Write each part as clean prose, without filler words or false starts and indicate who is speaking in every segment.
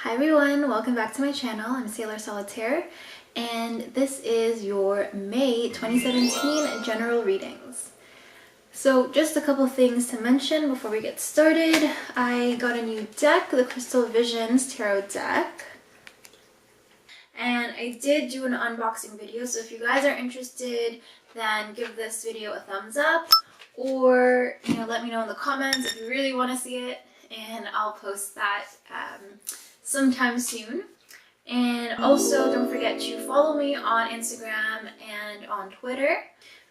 Speaker 1: Hi everyone, welcome back to my channel. I'm Sailor Solitaire and this is your May 2017 general readings. So just a couple things to mention before we get started. I got a new deck, the Crystal Visions Tarot deck. And I did do an unboxing video, so if you guys are interested, then give this video a thumbs up or let me know in the comments if you really want to see it, and I'll post that sometime soon. And also don't forget to follow me on Instagram and on Twitter.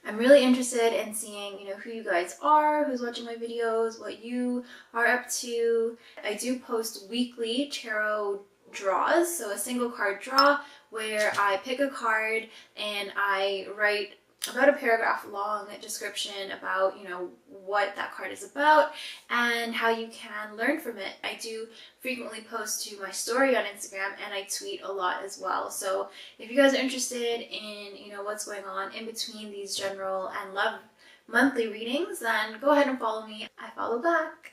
Speaker 1: I'm really interested in seeing who you guys are, who's watching my videos, what you are up to. I do post weekly tarot draws, so a single card draw where I pick a card and I write about a paragraph long description about what that card is about and how you can learn from it. I do frequently post to my story on Instagram and I tweet a lot as well. So if you guys are interested in what's going on in between these general and love monthly readings, then go ahead and follow me. I follow back.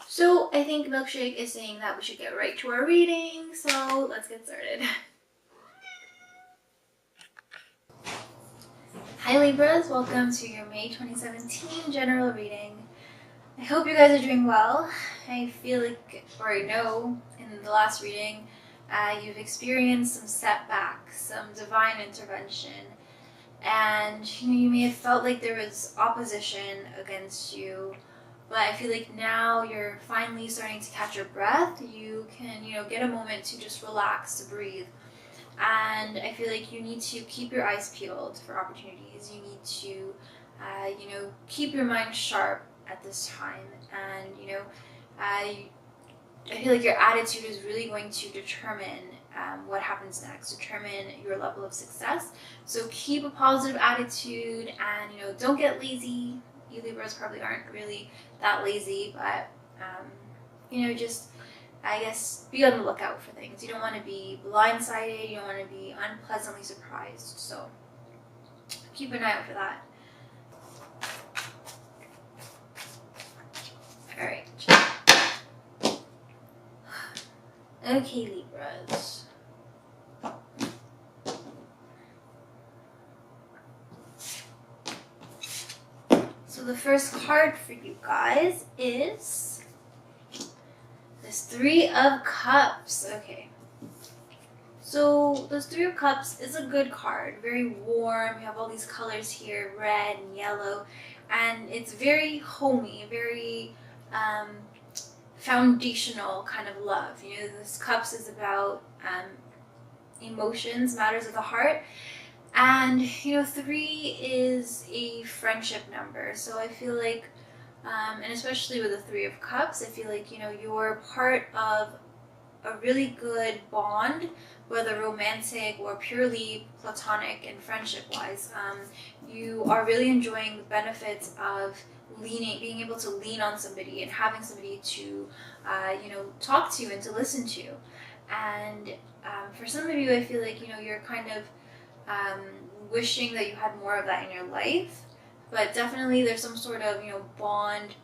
Speaker 1: So I think Milkshake is saying that we should get right to our reading, so let's get started. Hi Libras, welcome to your May 2017 general reading. I hope you guys are doing well. I feel like, or I know in the last reading, you've experienced some setbacks, some divine intervention, and you may have felt like there was opposition against you. But I feel like now you're finally starting to catch your breath. You can, get a moment to just relax, to breathe. And I feel like you need to keep your eyes peeled for opportunities. You need to, keep your mind sharp at this time. And, I feel like your attitude is really going to determine what happens next, determine your level of success. So keep a positive attitude and, don't get lazy. You Libras probably aren't really that lazy, but, just, I guess, be on the lookout for things. You don't want to be blindsided, you don't want to be unpleasantly surprised, so keep an eye out for that. Alright. Okay, Libras. So the first card for you guys is this Three of Cups. Okay. So this Three of Cups is a good card. Very warm. You have all these colors here, red and yellow. And it's very homey, very foundational kind of love. This Cups is about emotions, matters of the heart. And, 3 is a friendship number. So I feel like, and especially with the Three of Cups, I feel like, you're part of a really good bond, whether romantic or purely platonic and friendship-wise. You are really enjoying the benefits of being able to lean on somebody and having somebody to, talk to and to listen to. And for some of you, I feel like, you're kind of wishing that you had more of that in your life, but definitely there's some sort of bond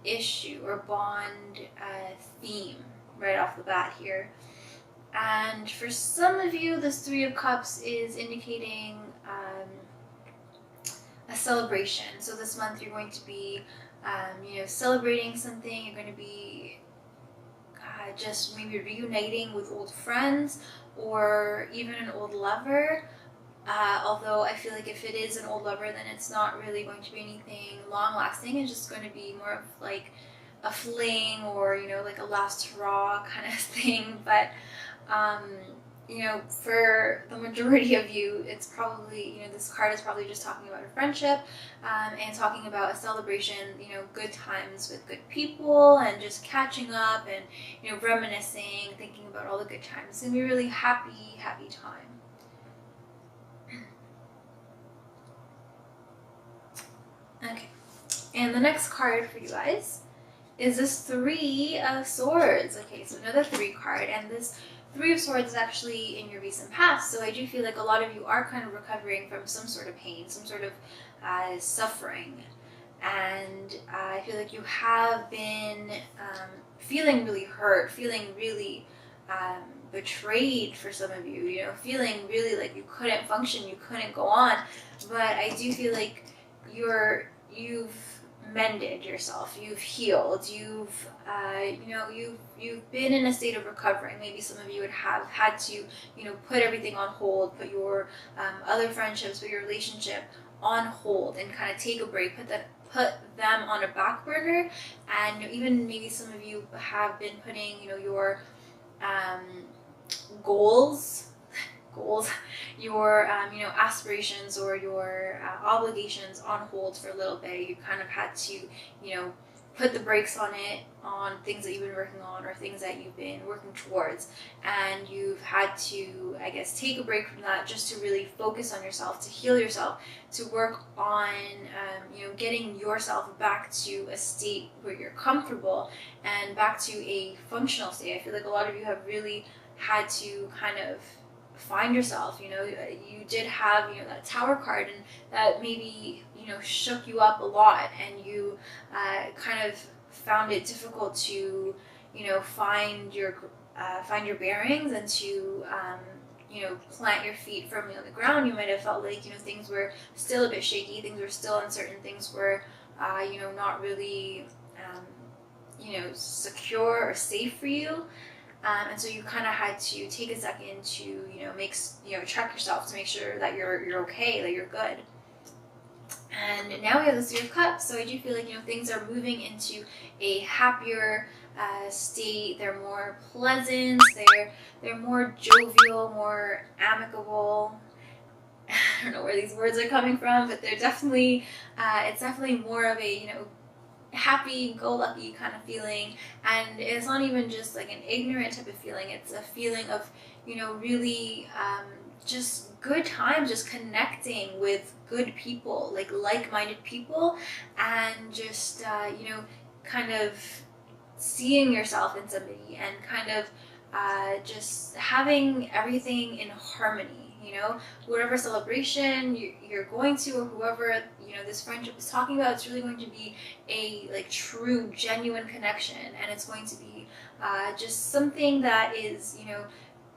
Speaker 1: issue or bond theme right off the bat here. And for some of you, this Three of Cups is indicating a celebration. So this month you're going to be celebrating something. You're going to be just maybe reuniting with old friends or even an old lover. Although I feel like if it is an old lover, then it's not really going to be anything long-lasting. It's just going to be more of like a fling or, like a last hurrah kind of thing. But, for the majority of you, it's probably, this card is probably just talking about a friendship and talking about a celebration, good times with good people and just catching up and, reminiscing, thinking about all the good times. It's going to be a really happy, happy time. Okay, and the next card for you guys is this Three of Swords. Okay, so another 3 card, and this Three of Swords is actually in your recent past, so I do feel like a lot of you are kind of recovering from some sort of pain, some sort of suffering, and I feel like you have been feeling really hurt, feeling really betrayed for some of you, you know, feeling really like you couldn't function, you couldn't go on. But I do feel like you've mended yourself, you've healed, you've you've been in a state of recovery. Maybe some of you would have had to, you know, put everything on hold, put your other friendships, put your relationship on hold, and kind of take a break, put them on a back burner. And even maybe some of you have been putting, you know, your goals, your you know, aspirations or your obligations on hold for a little bit. You kind of had to, you know, put the brakes on it, on things that you've been working on or things that you've been working towards, and you've had to, I guess, take a break from that just to really focus on yourself, to heal yourself, to work on you know, getting yourself back to a state where you're comfortable and back to a functional state. I feel like a lot of you have really had to kind of find yourself. You know, you did have, you know, that Tower card, and that maybe, you know, shook you up a lot, and you kind of found it difficult to, you know, find your bearings and to you know, plant your feet firmly on the ground. You might have felt like, you know, things were still a bit shaky, things were still uncertain, things were you know, not really you know, secure or safe for you. And so you kind of had to take a second to, you know, check yourself to make sure that you're okay, that you're good. And now we have the Three of Cups. So I do feel like, you know, things are moving into a happier state. They're more pleasant. They're more jovial, more amicable. I don't know where these words are coming from, but they're definitely it's definitely more of a, you know, happy-go-lucky kind of feeling. And it's not even just like an ignorant type of feeling. It's a feeling of, you know, really just good times, just connecting with good people, like-minded people, and just you know, kind of seeing yourself in somebody, and kind of just having everything in harmony. You know, whatever celebration you're going to, or whoever, you know, this friendship is talking about, it's really going to be a like true, genuine connection, and it's going to be just something that is, you know,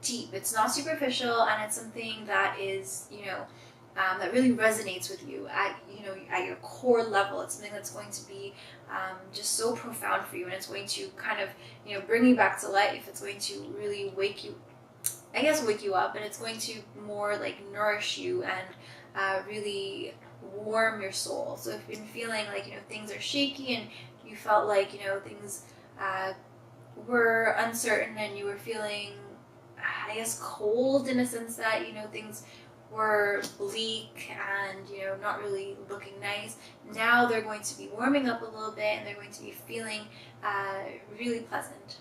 Speaker 1: deep. It's not superficial, and it's something that is, you know, that really resonates with you at, you know, at your core level. It's something that's going to be just so profound for you, and it's going to kind of, you know, bring you back to life. It's going to really wake you up, and it's going to more like nourish you and really warm your soul. So if you've been feeling like, you know, things are shaky, and you felt like, you know, things were uncertain, and you were feeling, I guess, cold in a sense that, you know, things were bleak and, you know, not really looking nice, now they're going to be warming up a little bit, and they're going to be feeling really pleasant.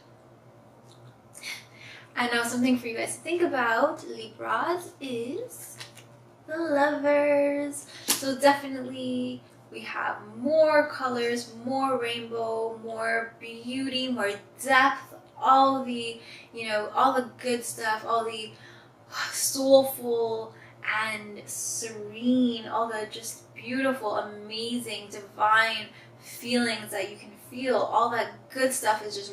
Speaker 1: And now something for you guys to think about, Libras, is the Lovers. So definitely we have more colors, more rainbow, more beauty, more depth, all the, you know, all the good stuff, all the soulful and serene, all the just beautiful, amazing, divine feelings that you can feel. All that good stuff is just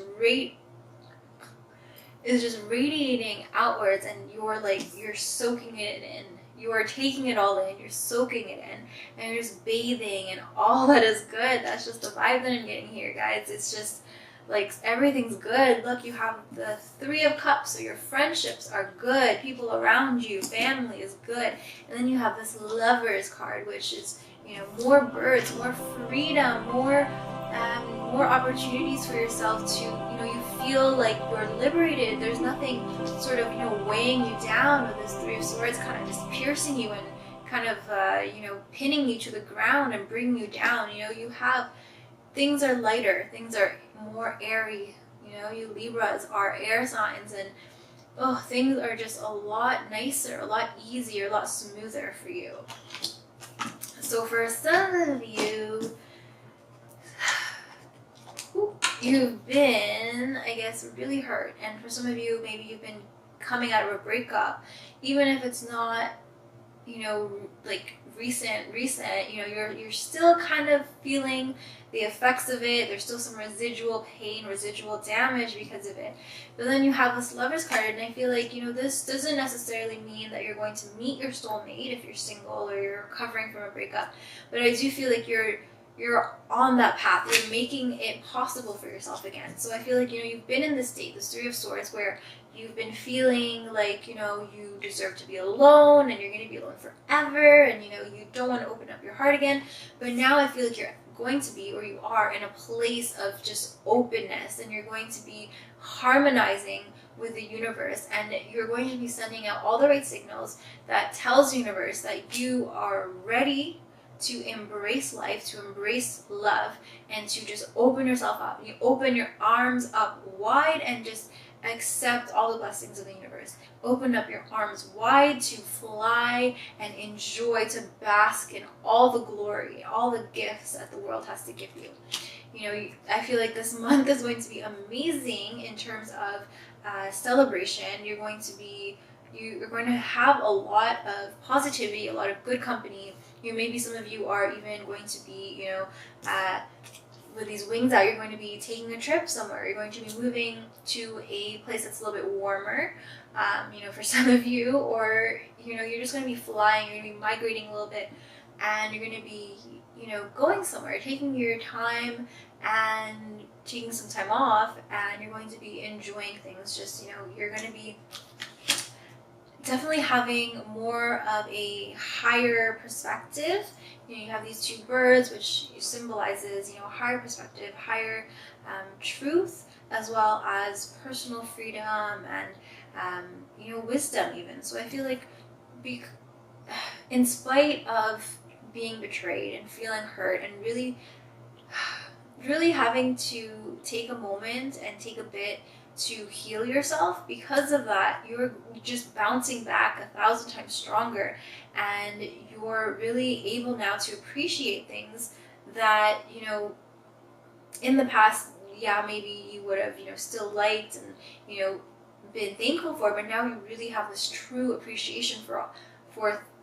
Speaker 1: radiating outwards, and you're soaking it in. You are taking it all in, you're soaking it in, and you're just bathing in all that is good. That's just the vibe that I'm getting here, guys. It's just like everything's good. Look, you have the Three of Cups, so your friendships are good, people around you, family is good. And then you have this Lovers card, which is, you know, more birds, more freedom, more opportunities for yourself to, you know, you feel like you're liberated. There's nothing sort of, you know, weighing you down, with this Three of Swords kind of just piercing you and kind of, you know, pinning you to the ground and bringing you down. You know, you have, things are lighter, things are more airy. You know, you Libras are air signs, and things are just a lot nicer, a lot easier, a lot smoother for you. So for some of you, you've been, I guess, really hurt. And for some of you, maybe you've been coming out of a breakup, even if it's not, you know, like recent, you're still kind of feeling the effects of it. There's still some residual pain, residual damage because of it. But then you have this Lover's card, and I feel like, this doesn't necessarily mean that you're going to meet your soulmate if you're single or you're recovering from a breakup. But I do feel like you're on that path. You're making it possible for yourself again. So I feel like, you've been in this state, this Three of Swords, where you've been feeling like, you deserve to be alone and you're going to be alone forever, and, you don't want to open up your heart again. But now I feel like you're going to be, or you are, in a place of just openness, and you're going to be harmonizing with the universe, and you're going to be sending out all the right signals that tells the universe that you are ready to embrace life, to embrace love, and to just open yourself up. You open your arms up wide and just accept all the blessings of the universe. Open up your arms wide to fly and enjoy, to bask in all the glory, all the gifts that the world has to give you. I feel like this month is going to be amazing in terms of celebration. You're going to have a lot of positivity, a lot of good company. Maybe some of you are even going to be, with these wings out, you're going to be taking a trip somewhere. You're going to be moving to a place that's a little bit warmer, for some of you, or, you're just going to be flying, you're going to be migrating a little bit, and you're going to be, going somewhere, taking your time and taking some time off, and you're going to be enjoying things. Just, you're going to be definitely having more of a higher perspective. You have these two birds, which symbolizes, higher perspective, higher truth, as well as personal freedom and, wisdom even. So I feel like in spite of being betrayed and feeling hurt and really, really having to take a moment and take a bit to heal yourself, because of that, you're just bouncing back 1,000 times stronger, and you're really able now to appreciate things that, in the past, maybe you would have, still liked and, been thankful for, but now you really have this true appreciation for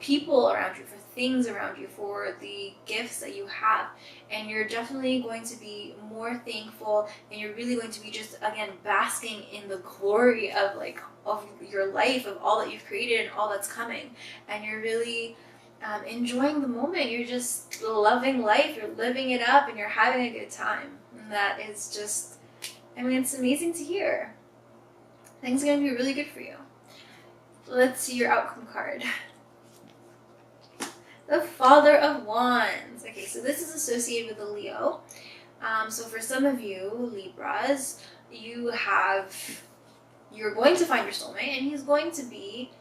Speaker 1: people around you, for things around you, for the gifts that you have. And you're definitely going to be more thankful, and you're really going to be just, again, basking in the glory of your life, of all that you've created and all that's coming. And you're really enjoying the moment. You're just loving life, you're living it up, and you're having a good time. And that is just, it's amazing to hear. Things are going to be really good for you. Let's see your outcome card. The Father of Wands. Okay, so this is associated with a Leo. So for some of you, Libras, you're going to find your soulmate, and he's going to be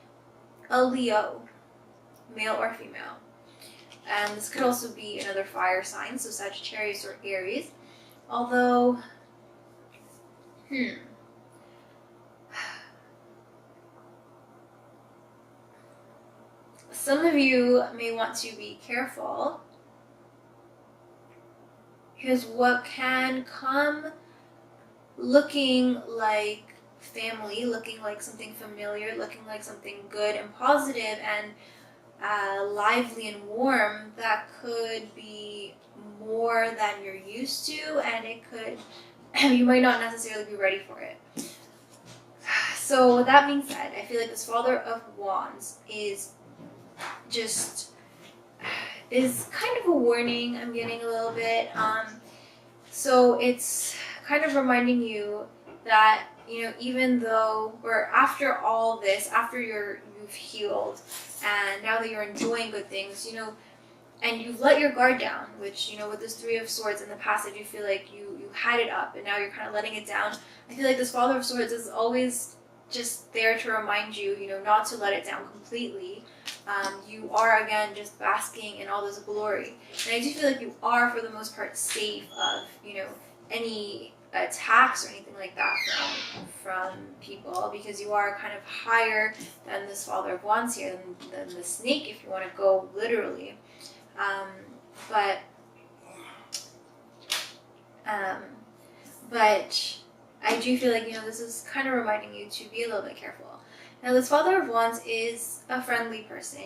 Speaker 1: a Leo, male or female. And this could also be another fire sign, so Sagittarius or Aries. Although, some of you may want to be careful, because what can come looking like family, looking like something familiar, looking like something good and positive and lively and warm, that could be more than you're used to, and it could, you might not necessarily be ready for it. So with that being said, I feel like this Father of Wands is kind of a warning. I'm getting a little bit. So it's kind of reminding you that, even though, or after all this, after you've healed, and now that you're enjoying good things, and you've let your guard down, which, with this Three of Swords in the past, I do feel like you had it up, and now you're kind of letting it down. I feel like this Father of Swords is always just there to remind you, not to let it down completely. You are, again, just basking in all this glory. And I do feel like you are, for the most part, safe of, any attacks or anything like that from people, because you are kind of higher than this Father of Wands here, than the snake, if you want to go literally. But I do feel like, this is kind of reminding you to be a little bit careful. Now, this Father of Wands is a friendly person.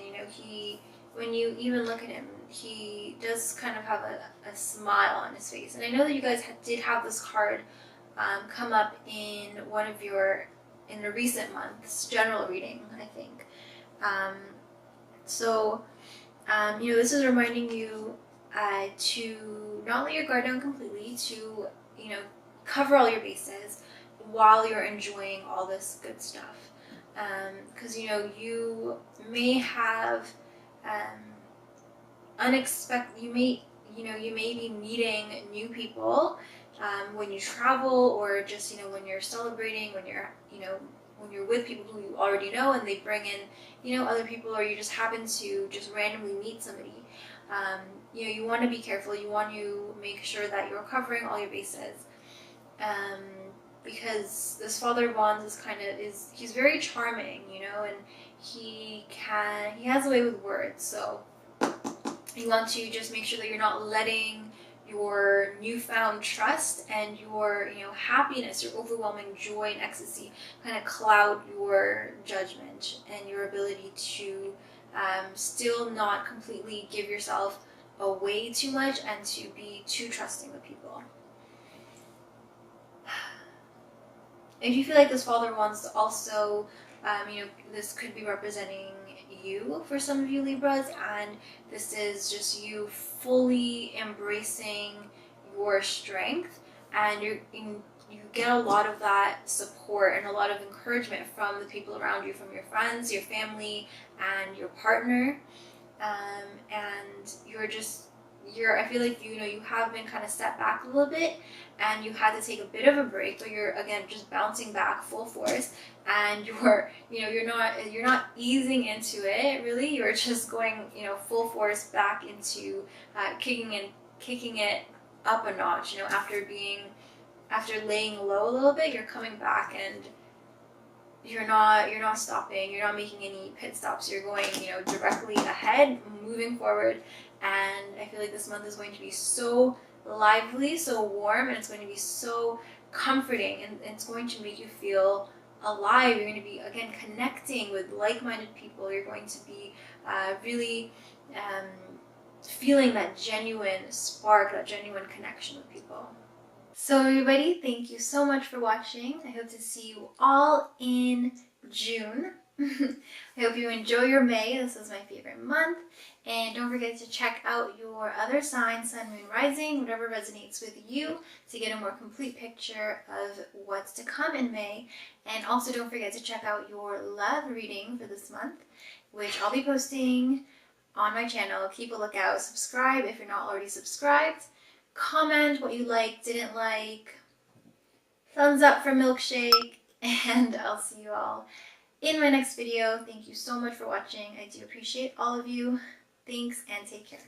Speaker 1: when you even look at him, he does kind of have a smile on his face. And I know that you guys did have this card come up in in a recent month's general reading, I think. This is reminding you to not let your guard down completely, to, cover all your bases while you're enjoying all this good stuff. Because, you may have you may be meeting new people when you travel, or just, when you're celebrating, when you're with people who you already know and they bring in, other people, or you just happen to just randomly meet somebody. You want to be careful. You want to make sure that you're covering all your bases. Because this Father of Wands he's very charming, and he has a way with words. So you want to just make sure that you're not letting your newfound trust and your happiness, your overwhelming joy and ecstasy kind of cloud your judgment and your ability to still not completely give yourself away too much and to be too trusting with people. If you feel like this Father wants to also, this could be representing you for some of you Libras, and this is just you fully embracing your strength, and you get a lot of that support and a lot of encouragement from the people around you, from your friends, your family, and your partner, and I feel like you have been kind of set back a little bit, and you had to take a bit of a break, but you're again just bouncing back full force, and you're not easing into it really. You're just going full force back into kicking it up a notch. After laying low a little bit, you're coming back, and you're not stopping. You're not making any pit stops. You're going directly ahead, moving forward. And I feel like this month is going to be so lively, so warm, and it's going to be so comforting, and it's going to make you feel alive. You're going to be again connecting with like-minded people. You're going to be really feeling that genuine spark, that genuine connection with people. So everybody, thank you so much for watching. I hope to see you all in June. I hope you enjoy your May. This is my favorite month. And don't forget to check out your other signs, Sun, Moon, Rising, whatever resonates with you, to get a more complete picture of what's to come in May. And also don't forget to check out your love reading for this month, which I'll be posting on my channel. Keep a lookout. Subscribe if you're not already subscribed. Comment what you liked, didn't like. Thumbs up for milkshake. And I'll see you all in my next video. Thank you so much for watching. I do appreciate all of you. Thanks, and take care.